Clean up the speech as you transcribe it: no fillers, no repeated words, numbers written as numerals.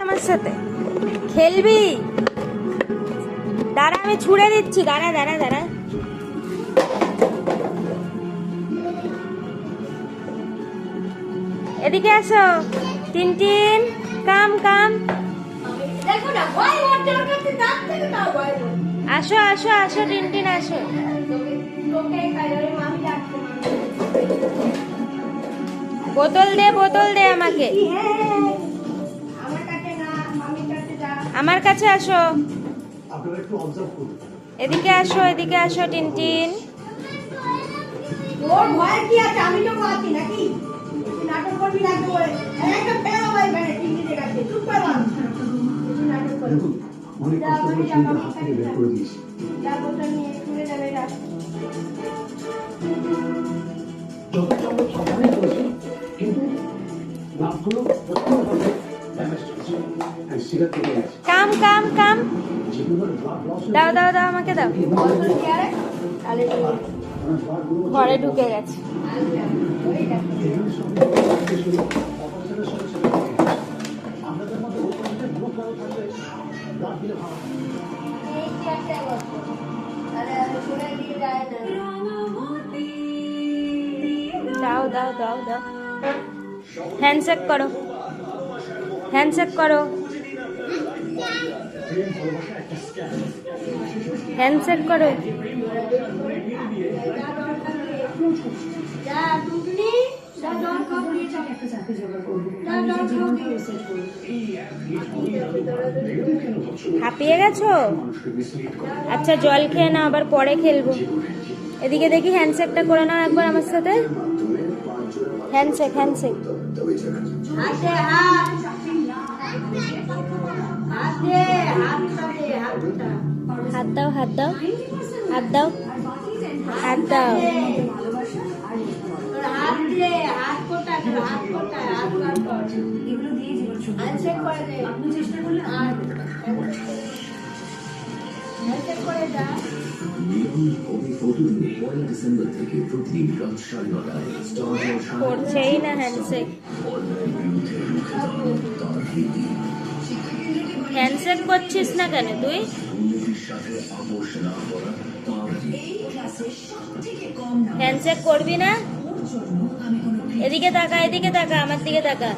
আমার সাথে খেলবি? দাঁড়া, আমি ছুড়ে দিচ্ছি। দাঁড়া দাঁড়া দাঁড়া। এদিকে আসো টিনটিন, কাম কাম। আসো আসো আসো টিনটিন আসো। বোতল দে আমাকে। আমার কাছে আসো, এদিকে আসো টিনটিন। ওর ভয় কি আছে? আমি তো খাওয়াচ্ছি নাকি? নাটক করবি না তো? একটা ফেলে ভাই মানে টিভিতে কাছে চুপ কর বাবা। নাটক কর। অনেক কষ্ট করে চিন্তা হাত থেকে বের করে দিয়েছি। তারপরটা নিয়ে ঘুরে যাবে এটা। যত চলো সবাই করেছে কিন্তু নাকগুলো প্রথমভাবে ড্যামেজ হয়েছে। আর সিগারেট থেকে গেছে। কাম কাম কাম। দাও দাও দাও আমাকে দাও। ঘরে ঢুকে গেছে। দাও দাও দাও দাও। হ্যান্ডশেক করো, হ্যান্ডশেক করো, হ্যান্ডশেক করো। হাঁপিয়ে গেছো? আচ্ছা জল খেয়ে নাও, আবার পরে খেলবো। এদিকে দেখি হ্যান্ডশেকটা করে নাও একবার আমার সাথে। Handshake handshake. হাত দাও হাত দাও হাত দাও হাত দাও। করছেই না হ্যান্ডশেক। হ্যান্ডশেক করছিস না কেন তুই? হ্যান্ডশেক করবি না? এদিকে তাকা, এদিকে তাকা, আমার দিকে তাকা।